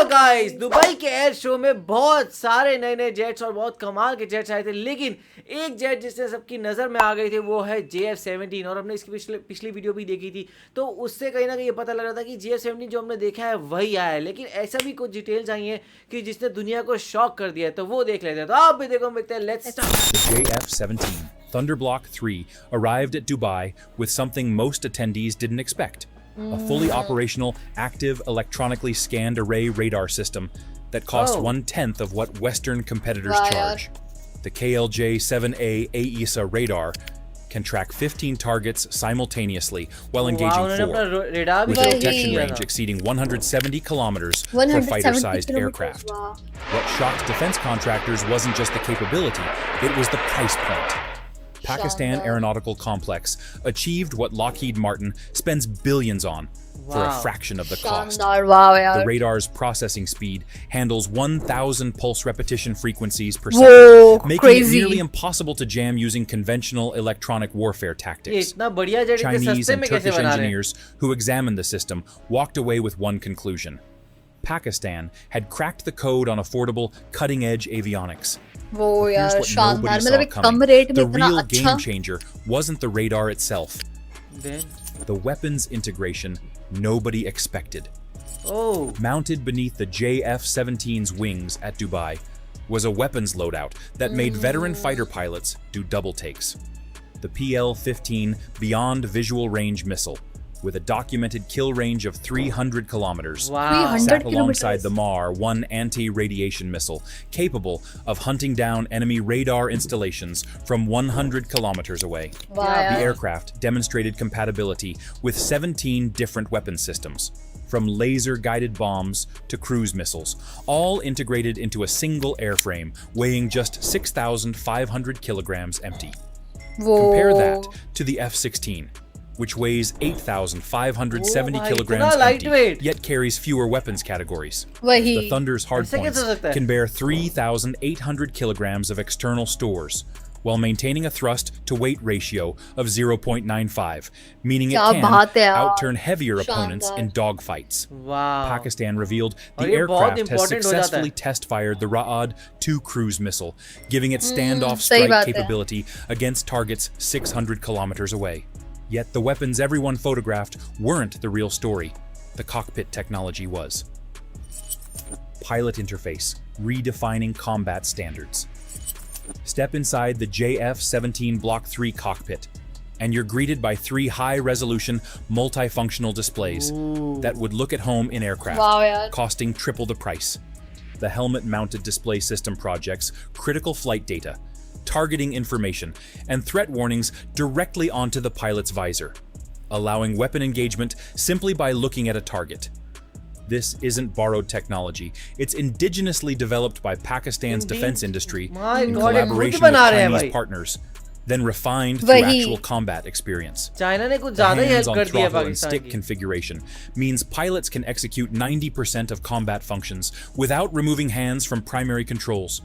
Hello guys, Dubai के air show में बहुत सारे नए नए जेट्स और बहुत कमाल के जेट्स आए थे, लेकिन एक जेट जिससे सबकी नज़र में आ गई थी वो है JF-17। और हमने इसकी पिछली वीडियो भी देखी थी, तो उससे कहीं ना कहीं ये पता लग रहा था कि JF-17 जो हमने देखा है वही आया है। लेकिन ऐसा भी कुछ डिटेल्स आई हैं कि जिसने दुनिया को शॉक कर दिया है, तो वो देख लेते हैं। तो आप भी देखो, मिलते हैं, let's start. JF-17 Thunder Block 3 arrived at Dubai with something most attendees didn't expect. A fully operational, active, electronically scanned array radar system that costs 1/10 of what Western competitors charge. The KLJ-7A AESA radar can track 15 targets simultaneously while engaging 4, with a detection range exceeding 170 kilometers for fighter-sized aircraft. What shocked defense contractors wasn't just the capability, it was the price point. Pakistan Aeronautical Complex achieved what Lockheed Martin spends billions on for a fraction of the cost. The radar's processing speed handles 1,000 pulse repetition frequencies per second, making it nearly impossible to jam using conventional electronic warfare tactics. Chinese and Turkish engineers who examined the system walked away with one conclusion. Pakistan had cracked the code on affordable, cutting-edge avionics. Here's what nobody saw coming. The real game changer wasn't the radar itself. The weapons integration nobody expected. Mounted beneath the JF-17's wings at Dubai was a weapons loadout that made veteran fighter pilots do double takes. The PL-15 Beyond Visual Range missile, with a documented kill range of 300 kilometers, sat alongside the MAR-1 anti-radiation missile, capable of hunting down enemy radar installations from 100 kilometers away. The aircraft demonstrated compatibility with 17 different weapon systems, from laser-guided bombs to cruise missiles, all integrated into a single airframe weighing just 6,500 kilograms empty. Compare that to the F-16, which weighs 8,570 kilograms empty, yet carries fewer weapons categories. The Thunder's hardpoints can bear 3,800 kilograms of external stores, while maintaining a thrust-to-weight ratio of 0.95, meaning it can outturn heavier opponents in dogfights. Pakistan revealed the aircraft has successfully test-fired the Ra'ad-2 cruise missile, giving it standoff strike capability against targets 600 kilometers away. Yet the weapons everyone photographed weren't the real story. The cockpit technology was. Pilot interface, redefining combat standards. Step inside the JF-17 Block 3 cockpit, and you're greeted by 3 high-resolution, multifunctional displays that would look at home in aircraft, costing triple the price. The helmet-mounted display system projects critical flight data, targeting information, and threat warnings directly onto the pilot's visor, allowing weapon engagement simply by looking at a target. This isn't borrowed technology. It's indigenously developed by Pakistan's defense industry in collaboration with Chinese partners, then refined through actual combat experience. The hands-on throttle and stick configuration means pilots can execute 90% of combat functions without removing hands from primary controls,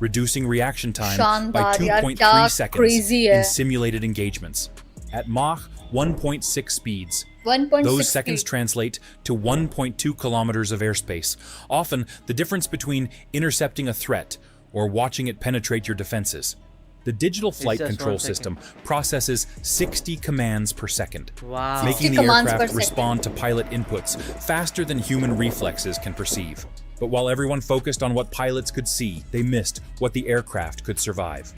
reducing reaction time by 2.3 seconds in simulated engagements. At Mach 1.6 speeds, those seconds translate to 1.2 kilometers of airspace, often the difference between intercepting a threat or watching it penetrate your defenses. The digital flight control system processes 60 commands per second, making the aircraft respond to pilot inputs faster than human reflexes can perceive. But while everyone focused on what pilots could see, they missed what the aircraft could survive.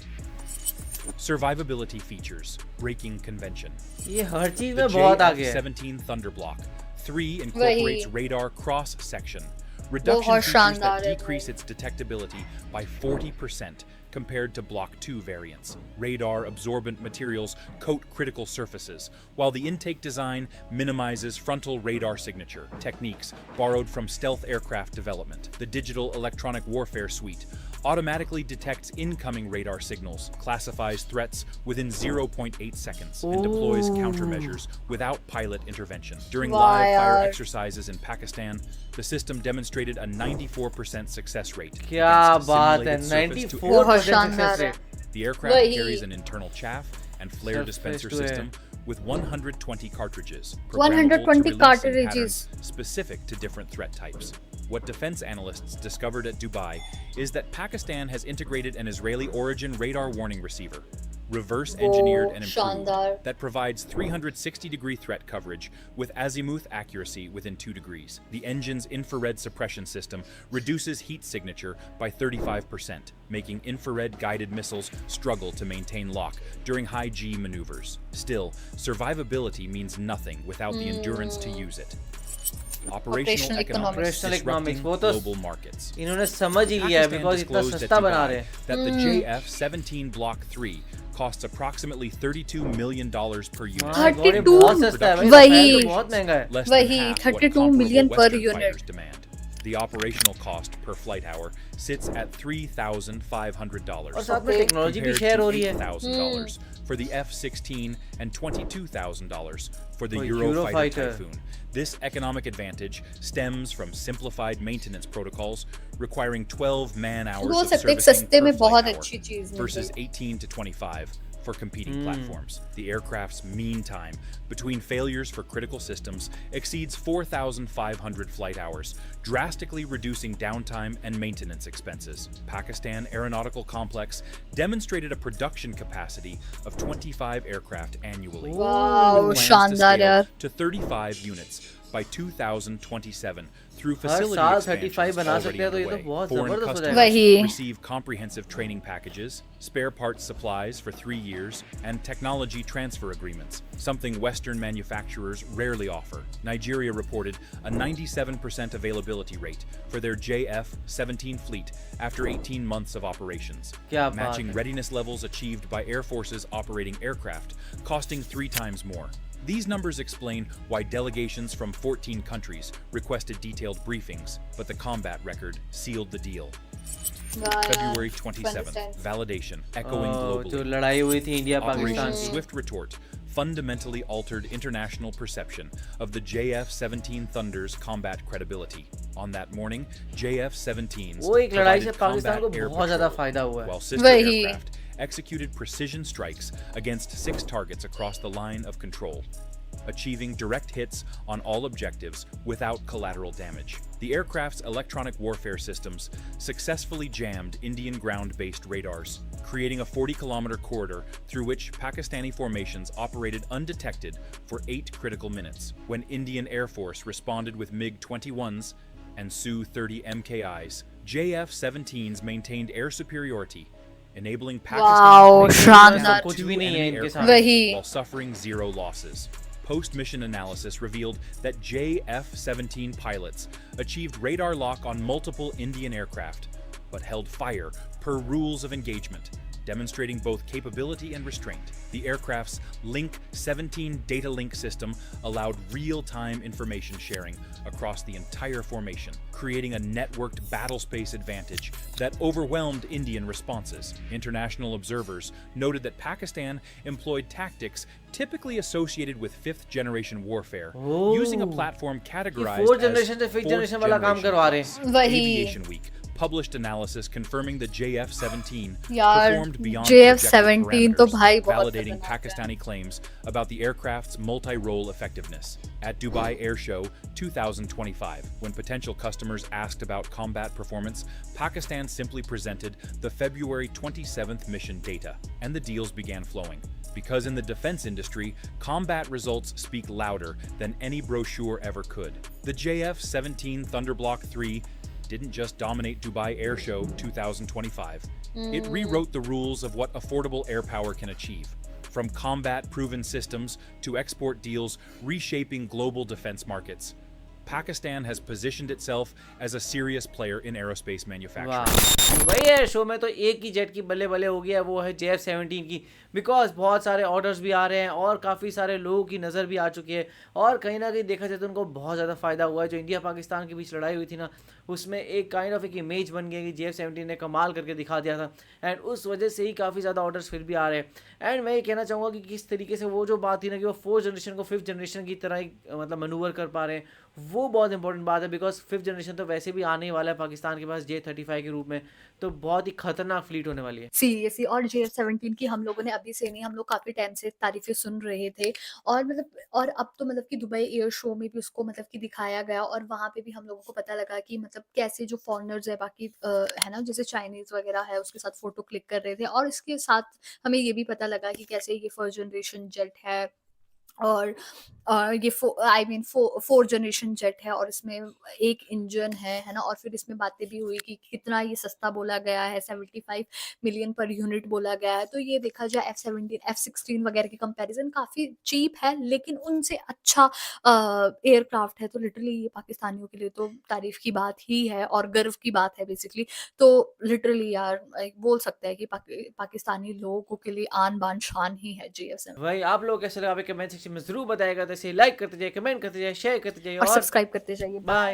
Survivability features, breaking convention. ये हर चीज The में बहुत आगे है। JF-17 Thunder Block 3 incorporates radar cross-section, reduction features that decrease its detectability by 40% compared to Block 2 variants. Radar-absorbent materials coat critical surfaces, while the intake design minimizes frontal radar signature, techniques borrowed from stealth aircraft development. The digital electronic warfare suite automatically detects incoming radar signals, classifies threats within 0.8 seconds, and deploys countermeasures without pilot intervention. During live fire exercises in Pakistan, the system demonstrated a 94% success rate. क्या बात है, 94% success rate. The aircraft carries an internal chaff and flare dispenser system with 120 cartridges, 120 cartridges specific to different threat types. What defense analysts discovered at Dubai is that Pakistan has integrated an Israeli origin radar warning receiver, reverse engineered and improved, that provides 360-degree threat coverage with azimuth accuracy within 2 degrees. The engine's infrared suppression system reduces heat signature by 35%, making infrared-guided missiles struggle to maintain lock during high G maneuvers. Still, survivability means nothing without the endurance to use it. Operational economics disrupting global markets. इन्होंने समझ ही लिया है because इतना सस्ता बना रहे हैं. That the JF-17 Block 3 costs approximately $32 million per unit. 32 बहुत सस्ता है भाई, वही बहुत महंगा है. Less than half what 32 comparable million per Western unit. fighters demand. The operational cost per flight hour sits at $3,500 और साथ में टेक्नोलॉजी भी शेयर हो रही है. $8,000 for the F-16 and $22,000 for the Eurofighter. Eurofighter Typhoon. This economic advantage stems from simplified maintenance protocols requiring 12 man-hours हो of सकता है servicing सस्ते per में बहुत flight अच्छी hour चीज मिल versus जाए. 18 to 25 for competing platforms. The aircraft's mean time between failures for critical systems exceeds 4,500 flight hours, drastically reducing downtime and maintenance expenses. Pakistan Aeronautical Complex demonstrated a production capacity of 25 aircraft annually, Wow, with plans to शानदार scale यार. to 35 units by 2027 through her facility साल expansions 35 बना already सकते हैं तो ये तो underway. बहुत Foreign जबरदस्त हो customers जाएगा. वही. receive comprehensive training packages, spare parts supplies for 3 years, and technology transfer agreements, something Western manufacturers rarely offer. Nigeria reported a 97% availability rate for their JF-17 fleet after 18 months of operations, क्या बात matching है. readiness levels achieved by air forces operating aircraft, costing 3 times more. These numbers explain why delegations from 14 countries requested detailed briefings, but the combat record sealed the deal. February 27th, validation echoing जो globally. लड़ाई हुई थी India Operation Pakistan की. Swift Retort fundamentally altered international perception of the JF-17 Thunder's combat credibility. On that morning, JF-17s वो एक लड़ाई से provided Pakistan को combat air बहुत ज़्यादा patrol, फायदा हुआ है. while sister वही. aircraft executed precision strikes against 6 targets across the line of control, achieving direct hits on all objectives without collateral damage. The aircraft's electronic warfare systems successfully jammed Indian ground-based radars, creating a 40-kilometer corridor through which Pakistani formations operated undetected for 8 critical minutes. When Indian Air Force responded with MiG-21s and Su-30 MKIs, JF-17s maintained air superiority, enabling Wow, Pakistan शानदार. कुछ भी नहीं है इनके साथ. वही. while suffering 0 losses. Post-mission analysis revealed that JF-17 pilots achieved radar lock on multiple Indian aircraft, but held fire per rules of engagement, demonstrating both capability and restraint. The aircraft's Link 17 data link system allowed real-time information sharing across the entire formation, creating a networked battlespace advantage that overwhelmed Indian responses. International observers noted that Pakistan employed tactics typically associated with 5th-generation warfare, using a platform categorized fourth as generation से fifth generation वाला काम fourth-generation करवा रहे हैं. class. वही. Aviation Week published analysis confirming the JF-17 यार, performed beyond JF-17 projected तो parameters, भाई बहुत validating खतरनाक है. Pakistani claims about the aircraft's multi-role effectiveness. At Dubai Air Show 2025, when potential customers asked about combat performance, Pakistan simply presented the February 27th mission data, and the deals began flowing. Because in the defense industry, combat results speak louder than any brochure ever could. The JF-17 Thunder Block 3 didn't just dominate Dubai Air Show 2025. It rewrote the rules of what affordable air power can achieve. From combat-proven systems to export deals reshaping global defense markets, Pakistan has positioned itself as a serious player in aerospace manufacturing. वाह, वही है show में तो एक ही jet की बल्ले बल्ले हो गया, वो है JF-17 की. बिकॉज बहुत सारे ऑर्डर्स भी आ रहे हैं और काफ़ी सारे लोगों की नज़र भी आ चुकी है, और कहीं ना कहीं देखा जाए तो उनको बहुत ज़्यादा फ़ायदा हुआ है. जो इंडिया पाकिस्तान के बीच लड़ाई हुई थी ना, उसमें एक काइंड ऑफ एक इमेज बन गई कि JF-17 ने कमाल करके दिखा दिया था, एंड उस वजह से ही काफ़ी ज़्यादा ऑर्डर्स फिर भी आ रहे हैं. एंड मैं ये कहना चाहूँगा कि किस तरीके से वो जो बात थी ना कि वो 4th जनरेशन को 5th जनरेशन की तरह ही मतलब मनूवर कर पा रहे हैं, वो बहुत इंपॉर्टेंट बात है, बिकॉज 5th जनरेशन तो वैसे भी आने ही वाला है पाकिस्तान के पास J-35 के रूप में, तो बहुत ही खतरनाक फ्लीट होने वाली है। सीरियसली। और JF-17 की हम लोगों ने अभी से नहीं, हम लोग काफ़ी टाइम से तारीफ़ें सुन रहे थे, और मतलब और अब तो मतलब कि दुबई एयर शो में भी उसको मतलब कि दिखाया गया, और वहाँ पे भी हम लोगों को पता लगा कि मतलब कैसे जो फॉरेनर्स है बाकी है ना, जैसे चाइनीज़ वगैरह है, उसके साथ फ़ोटो क्लिक कर रहे थे, और इसके साथ हमें ये भी पता लगा कि कैसे ये फर्स्ट जनरेशन जेट है, और ये आई मीन 4 जनरेशन जेट है, और इसमें एक इंजन है ना? और फिर इसमें बातें भी हुई कि कितना ये सस्ता बोला गया है, 75 मिलियन पर यूनिट बोला गया है। तो ये देखा जाए F-16 वगैरह के कंपैरिज़न काफ़ी चीप है, लेकिन उनसे अच्छा एयरक्राफ्ट है। तो लिटरली ये पाकिस्तानियों के लिए तो तारीफ़ की बात ही है, और गर्व की बात है बेसिकली। तो लिटरली यार बोल सकते हैं कि पाकिस्तानी लोगों के लिए आन बान शान ही है JF-17। भाई आप लोग कैसे लगा कमेंट सेक्शन में जरूर बताएगा, तो इसे लाइक करते जाइए, कमेंट करते जाइए, शेयर करते जाइए, और और सब्सक्राइब करते जाइए। बाय। बाय।